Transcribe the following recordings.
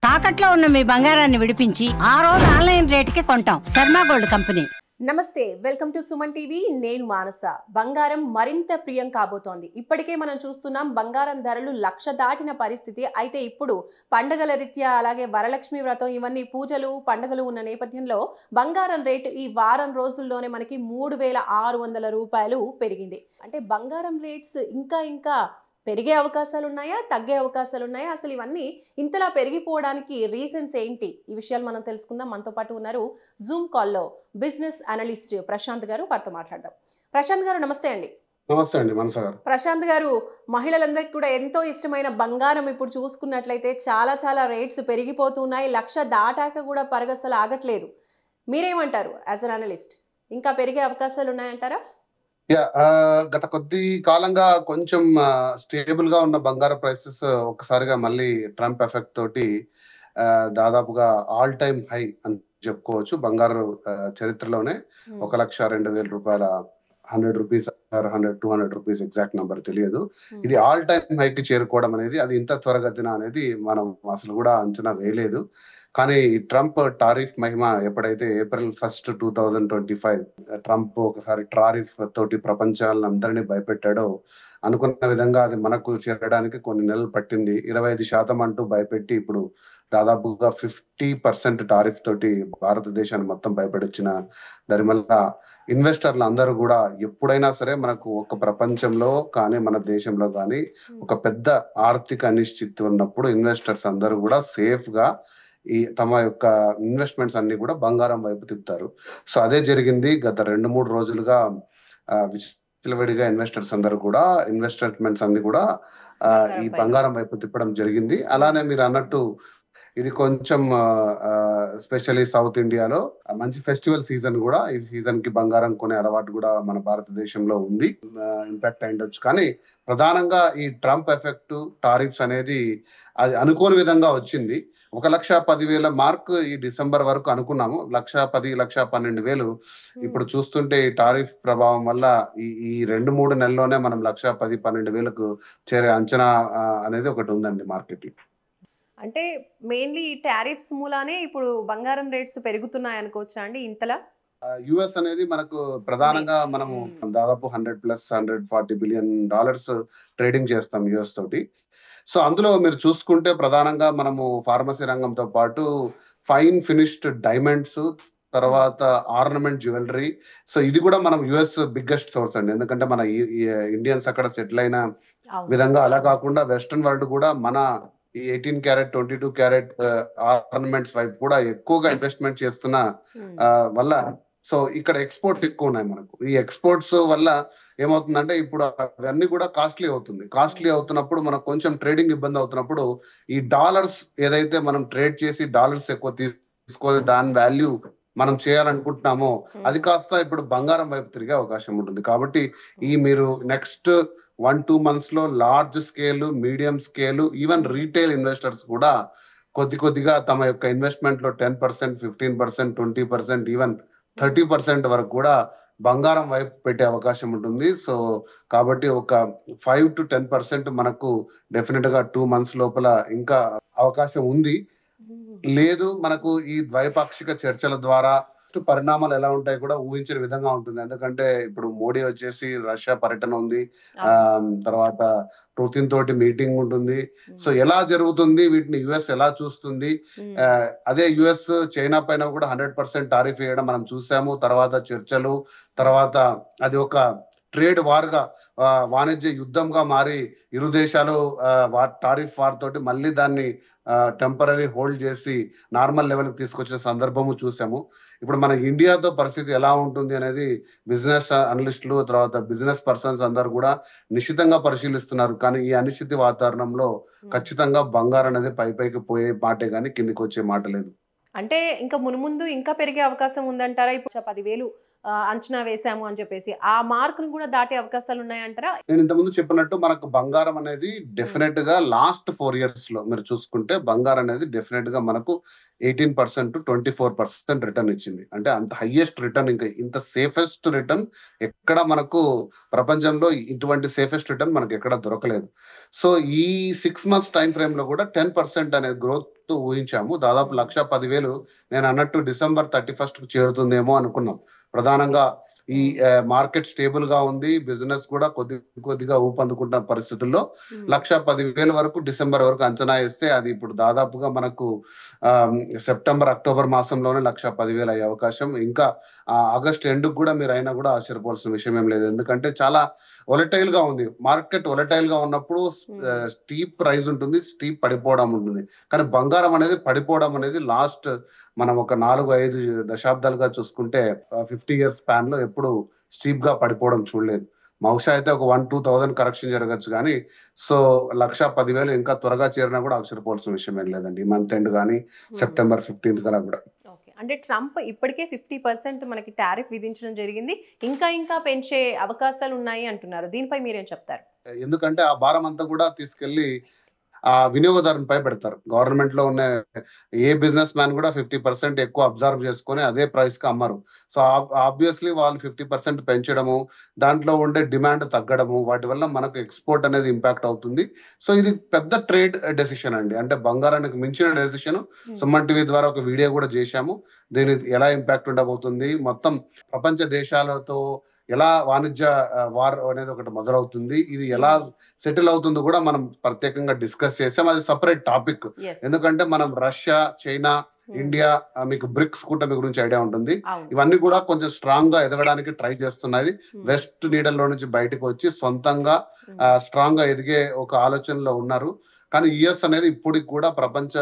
తాకట్లో ఉన్న మీ బంగారాన్ని విడిపించి ఆ రోజు ఆన్లైన్ రేటుకి కొంటాం. Sharma gold company. నమస్తే, వెల్కమ్ టు సుమన్ టీవీ. నేను మానస. బంగారం మరింత ప్రియం కాబోతోంది. ఇప్పటికే మనం చూస్తున్నాం బంగారం ధరలు 1,00,000 దాటిన పరిస్థితి. అయితే ఇప్పుడు పండుగల రీత్యా అలాగే వరలక్ష్మి వ్రతం ఇవన్నీ పూజలు పండుగలు ఉన్న నేపథ్యంలో బంగారం రేటు ఈ వారం రోజుల్లోనే మనకి 3,600 రూపాయలు పెరిగింది. అంటే బంగారం రేట్స్ ఇంకా పెరిగే అవకాశాలు ఉన్నాయా, తగ్గే అవకాశాలు ఉన్నాయా, అసలు ఇవన్నీ ఇంతలా పెరిగిపోవడానికి రీజన్స్ ఏంటి? ఈ విషయాలు మనం తెలుసుకుందాం. మనతో పాటు ఉన్నారు జూమ్ కాల్లో బిజినెస్ అనలిస్ట్ ప్రశాంత్ గారు. వారితో మాట్లాడదాం. ప్రశాంత్ గారు నమస్తే అండి. నమస్తే అండి మనస గారు. ప్రశాంత్ గారు, మహిళలందరికీ కూడా ఎంతో ఇష్టమైన బంగారం ఇప్పుడు చూసుకున్నట్లయితే చాలా రేట్స్ పెరిగిపోతున్నాయి. 1,00,000 దాటాక కూడా పరగసలు ఆగట్లేదు. మీరేమంటారు యాజ్ అన్ అనలిస్ట్? ఇంకా పెరిగే అవకాశాలు ఉన్నాయంటారా? గత కొద్ది కాలంగా కొంచెం స్టేబుల్ గా ఉన్న బంగారం ప్రైసెస్ ఒక్కసారిగా మళ్ళీ ట్రంప్ ఎఫెక్ట్ తోటి దాదాపుగా ఆల్ టైమ్ హై అని చెప్పుకోవచ్చు. బంగారు చరిత్రలోనే 1,02,000 రూపాయల 100 రూపీస్ 200 రూపీస్ ఎగ్జాక్ట్ నంబర్ తెలియదు. ఇది ఆల్ టైమ్ హైకి చేరుకోవడం అనేది అది ఇంత త్వరగతిన అనేది మనం అసలు కూడా అంచనా వేయలేదు. కానీ ట్రంప్ టారిఫ్ మహిమ ఎప్పుడైతే April 1, 2025 ట్రంప్ ఒకసారి టారిఫ్ తోటి ప్రపంచాలను అందరినీ భయపెట్టాడో, అనుకున్న విధంగా అది మనకు చేరడానికి కొన్ని నెలలు పట్టింది. 25% అంటూ భయపెట్టి ఇప్పుడు దాదాపుగా 50% టారిఫ్ తోటి భారతదేశాన్ని మొత్తం భయపెడొచ్చిన దరిమల్ల ఇన్వెస్టర్లు అందరూ కూడా ఎప్పుడైనా సరే మనకు ఒక ప్రపంచంలో కానీ మన దేశంలో కానీ ఒక పెద్ద ఆర్థిక అనిశ్చితి ఉన్నప్పుడు ఇన్వెస్టర్స్ అందరూ కూడా సేఫ్ గా తమ యొక్క ఇన్వెస్ట్మెంట్స్ అన్ని కూడా బంగారం వైపు తిప్పుతారు. సో అదే జరిగింది. గత 2-3 రోజులుగా విచ్చలవిడిగా ఇన్వెస్టర్స్ అందరూ కూడా ఇన్వెస్ట్మెంట్స్ అన్ని కూడా ఈ బంగారం వైపు తిప్పడం జరిగింది. అలానే మీరు అన్నట్టు ఇది కొంచెం ఎస్పెషల్లీ సౌత్ ఇండియాలో మంచి ఫెస్టివల్ సీజన్ కూడా. ఈ సీజన్ కి బంగారం కొనే అలవాటు కూడా మన భారతదేశంలో ఉంది. ఇంపాక్ట్ అయిండొచ్చు. కానీ ప్రధానంగా ఈ ట్రంప్ ఎఫెక్ట్ టారిఫ్స్ అనేది అది అనుకోని విధంగా వచ్చింది. 1,10,000 మార్క్ ఈ డిసెంబర్ వరకు అనుకున్నాము. 1,10,000 1,12,000 ఇప్పుడు చూస్తుంటే ఈ టారిఫ్ ప్రభావం వల్ల ఈ 2-3 నెలల్లోనే మనం 1,10,000-12,000 చేరే అంచనా అనేది ఒకటి ఉందండి మార్కెట్ లో. అంటే మెయిన్లీ ఈ టారిఫ్స్ మూలానే ఇప్పుడు బంగారం రేట్స్ పెరుగుతున్నాయి అనుకోవచ్చా అండి ఇంతలా? యుఎస్ అనేది మనకు ప్రధానంగా మనము దాదాపు $140 బిలియన్ ట్రేడింగ్ చేస్తాం యుఎస్ తోటి. సో అందులో మీరు చూసుకుంటే ప్రధానంగా మనము ఫార్మసీ రంగంతో పాటు ఫైన్ ఫినిష్డ్ డైమండ్స్, తర్వాత ఆర్నమెంట్ జ్యువెలరీ. సో ఇది కూడా మనం యుఎస్ బిగ్గెస్ట్ సోర్స్ అండి. ఎందుకంటే మన ఇండియన్స్ అక్కడ సెటిల్ అయిన విధంగా. అలా కాకుండా వెస్ట్రన్ వరల్డ్ కూడా మన ఈ 18 క్యారెట్ 22 క్యారెట్ ఆర్నమెంట్స్ వైపు కూడా ఎక్కువగా ఇన్వెస్ట్మెంట్ చేస్తున్న వల్ల సో ఇక్కడ ఎక్స్పోర్ట్స్ ఎక్కువ ఉన్నాయి మనకు. ఈ ఎక్స్పోర్ట్స్ వల్ల ఏమవుతుందంటే ఇప్పుడు అవన్నీ కూడా కాస్ట్లీ అవుతుంది. కాస్ట్లీ అవుతున్నప్పుడు మనకు కొంచెం ట్రేడింగ్ ఇబ్బంది అవుతున్నప్పుడు ఈ డాలర్స్ ఏదైతే మనం ట్రేడ్ చేసి డాలర్స్ ఎక్కువ తీసుకొని దాని వాల్యూ మనం చేయాలనుకుంటున్నామో అది కాస్త ఇప్పుడు బంగారం వైపు తిరిగే అవకాశం ఉంటుంది. కాబట్టి ఈ మీరు నెక్స్ట్ 1-2 months లో large scale, medium scale, even retail investors కూడా కొద్దిగా తమ యొక్క ఇన్వెస్ట్మెంట్ లో 10%, 15%, 20%, ఈవెన్ 30% వరకు కూడా బంగారం వైపు పెట్టే అవకాశం ఉంటుంది. సో కాబట్టి ఒక 5-10% మనకు డెఫినెట్ గా 2 months లోపల ఇంకా అవకాశం ఉంది. లేదు మనకు ఈ ద్వైపాక్షిక చర్చల ద్వారా పరిణామాలు ఎలా ఉంటాయి కూడా ఊహించిన విధంగా ఉంటుంది. ఎందుకంటే ఇప్పుడు మోడీ వచ్చేసి రష్యా పర్యటన ఉంది, తర్వాత పుతిన్ తోటి మీటింగ్ ఉంటుంది. సో ఎలా జరుగుతుంది, వీటిని యుఎస్ ఎలా చూస్తుంది? అదే యుఎస్ చైనా పైన కూడా 100% టారిఫ్ వేయడం మనం చూసాము. తర్వాత చర్చలు, తర్వాత అది ఒక ట్రేడ్ వార్ గా వాణిజ్య యుద్ధంగా మారి ఇరు దేశాలు టారిఫ్ వార్ తోటి మళ్ళీ దాన్ని టెంపరీ హోల్డ్ చేసి నార్మల్ లెవెల్కి తీసుకొచ్చిన సందర్భము చూసాము. ఇప్పుడు మన ఇండియాతో పరిస్థితి ఎలా ఉంటుంది అనేది బిజినెస్ అనలిస్టులు, తర్వాత బిజినెస్ పర్సన్స్ అందరు కూడా నిశ్చితంగా పరిశీలిస్తున్నారు. కానీ ఈ అనిశ్చితి వాతావరణంలో ఖచ్చితంగా బంగారం అనేది పైకి పోయే మాటే కానీ కిందికి వచ్చే మాట లేదు. అంటే ఇంకా మున్ముందు ఇంకా పెరిగే అవకాశం ఉందంటారా? ఇప్పుడు 10,000 అంచనా వేసాము అని చెప్పేసి ఆ మార్కును కూడా దాటే అవకాశాలు ఉన్నాయంటారా? నేను ఇంతకుముందు చెప్పినట్టు మనకు బంగారం అనేది డెఫినెట్ గా లాస్ట్ 4 ఇయర్స్ లో మీరు చూసుకుంటే బంగారం అనేది డెఫినెట్ గా మనకు 18% టు 24% రిటర్న్ ఇచ్చింది. అంటే అంత హైయెస్ట్ రిటర్న్, ఇంకా ఇంత సేఫెస్ట్ రిటర్న్ ఎక్కడ మనకు ప్రపంచంలో ఇటువంటి సేఫెస్ట్ రిటర్న్ మనకు ఎక్కడ దొరకలేదు. సో ఈ 6 మంత్స్ టైం ఫ్రేమ్ లో కూడా 10% అనేది గ్రోత్ ఊహించాము. దాదాపు 1,10,000 నేను అన్నట్టు డిసెంబర్ 31st కు చేరుతుందేమో అనుకున్నాం. ప్రధానంగా ఈ మార్కెట్ స్టేబుల్ గా ఉంది, బిజినెస్ కూడా కొద్దిగా ఊపందుకుంటున్న పరిస్థితుల్లో 1,10,000 వరకు డిసెంబర్ వరకు అంచనా వేస్తే అది ఇప్పుడు దాదాపుగా మనకు సెప్టెంబర్ అక్టోబర్ మాసంలోనే 1,10,000 అయ్యే అవకాశం. ఇంకా ఆగస్ట్ ఎండ్ కూడా మీరు అయినా కూడా ఆశ్చర్యపోవాల్సిన విషయం ఏం లేదు. ఎందుకంటే చాలా వొలటైల్ గా ఉంది మార్కెట్. వొలటైల్ గా ఉన్నప్పుడు స్టీప్ రైజ్ ఉంటుంది, స్టీప్ పడిపోవడం ఉంటుంది. కానీ బంగారం అనేది పడిపోవడం అనేది లాస్ట్ మనం ఒక 4-5 దశాబ్దాలుగా చూసుకుంటే 50 ఇయర్స్ స్పాన్ లో ఎప్పుడు స్టీప్ గా పడిపోవడం చూడలేదు. బహుశా అయితే ఒక 1-2,000 కరెక్షన్ జరగచ్చు కానీ సో 1,10,000 ఇంకా త్వరగా చేరినా కూడా ఆశ్చర్యపోవాల్సిన విషయం ఏం లేదండి. మంత్ ఎండ్ కానీ సెప్టెంబర్ 15th కలా కూడా. అంటే ట్రంప్ ఇప్పటికే 50% మనకి టారిఫ్ విధించడం జరిగింది, ఇంకా పెంచే అవకాశాలు ఉన్నాయి అంటున్నారు. దీనిపై మీరేం చెప్తారు? ఎందుకంటే ఆ భారం అంతా కూడా తీసుకెళ్లి ఆ వినియోగదారునిపై పెడతారు. గవర్నమెంట్ లో ఉన్న ఏ బిజినెస్ మ్యాన్ కూడా 50% ఎక్కువ అబ్జర్వ్ చేసుకొని అదే ప్రైస్ కి అమ్మరు. సో ఆబ్వియస్లీ వాళ్ళు 50% పెంచడము, దాంట్లో ఉండే డిమాండ్ తగ్గడము, వాటి వల్ల మనకు ఎక్స్పోర్ట్ అనేది ఇంపాక్ట్ అవుతుంది. సో ఇది పెద్ద ట్రేడ్ డెసిషన్ అండి. అంటే బంగారానికి మించిన డెసిషన్. సుమన్ టీవీ ద్వారా ఒక వీడియో కూడా చేశాము. దీని ఎలా ఇంపాక్ట్ ఉండబోతుంది, మొత్తం ప్రపంచ దేశాలతో ఎలా వాణిజ్య వార్ అనేది ఒకటి మొదలవుతుంది, ఇది ఎలా సెటిల్ అవుతుందో కూడా మనం ప్రత్యేకంగా డిస్కస్ చేసాం. అది సపరేట్ టాపిక్. ఎందుకంటే మనం రష్యా, చైనా, ఇండియా, మీకు బ్రిక్స్ కూటమి గురించి ఐడియా ఉంటుంది. ఇవన్నీ కూడా కొంచెం స్ట్రాంగ్ గా ఎదగడానికి ట్రై చేస్తున్నాయి. వెస్ట్ నీడల్లో నుంచి బయటకు వచ్చి సొంతంగా స్ట్రాంగ్ గా ఎదిగే ఒక ఆలోచనలో ఉన్నారు. కానీ యుఎస్ అనేది ఇప్పటికి కూడా ప్రపంచ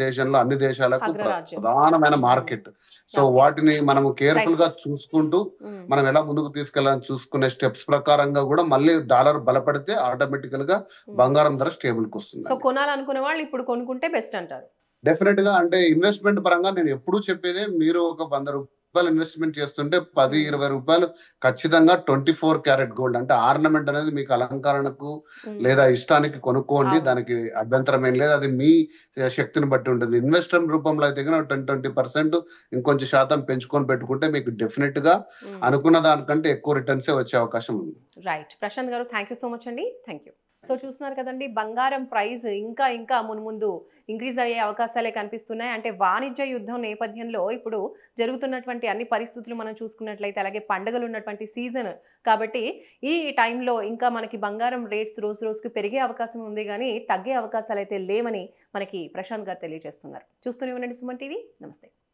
దేశంలో అన్ని దేశాలకు ప్రధానమైన మార్కెట్. సో వాటిని మనం కేర్ఫుల్ గా చూసుకుంటూ మనం ఎలా ముందుకు తీసుకెళ్ళాలని చూసుకునే స్టెప్స్ ప్రకారంగా కూడా మళ్ళీ డాలర్ బలపడితే ఆటోమేటికల్ గా బంగారం ధర స్టేబుల్ కి వస్తుంది. సో కొనాలనుకునే వాళ్ళు ఇప్పుడు కొనుక్కుంటే బెస్ట్ అంటారు. డెఫినెట్ గా. అంటే ఇన్వెస్ట్మెంట్ పరంగా నేను ఎప్పుడూ చెప్పేదే, మీరు ఒక 100 రూపాయలు ఇన్వెస్ట్మెంట్ చేస్తుంటే 10-20 రూపాయలు ఖచ్చితంగా 24 క్యారెట్ గోల్డ్ అంటే ఆర్నమెంట్ అనేది మీకు అలంకరణకు లేదా ఇష్టానికి కొనుక్కోండి. దానికి అభ్యంతరం ఏం లేదు. అది మీ శక్తిని బట్టి ఉంటుంది. ఇన్వెస్ట్మెంట్ రూపంలో అయితే 10-20% ఇంకొంచెం శాతం పెంచుకొని పెట్టుకుంటే మీకు డెఫినెట్ గా అనుకున్న దానికంటే ఎక్కువ రిటర్న్స్ వచ్చే అవకాశం ఉంది. రైట్ ప్రశాంత్ గారు, థ్యాంక్ యూ సో మచ్ అండి. Thank you. సో చూస్తున్నారు కదండి, బంగారం ప్రైస్ ఇంకా మున్ముందు ఇంక్రీజ్ అయ్యే అవకాశాలే కనిపిస్తున్నాయి. అంటే వాణిజ్య యుద్ధం నేపథ్యంలో ఇప్పుడు జరుగుతున్నటువంటి అన్ని పరిస్థితులు మనం చూసుకున్నట్లయితే, అలాగే పండుగలు ఉన్నటువంటి సీజన్ కాబట్టి ఈ టైంలో ఇంకా మనకి బంగారం రేట్స్ రోజుకి పెరిగే అవకాశం ఉంది కానీ తగ్గే అవకాశాలు అయితే లేవని మనకి ప్రశాంత్ గారు తెలియజేస్తున్నారు. చూస్తూనే ఉండండి సుమన్ టీవీ. నమస్తే.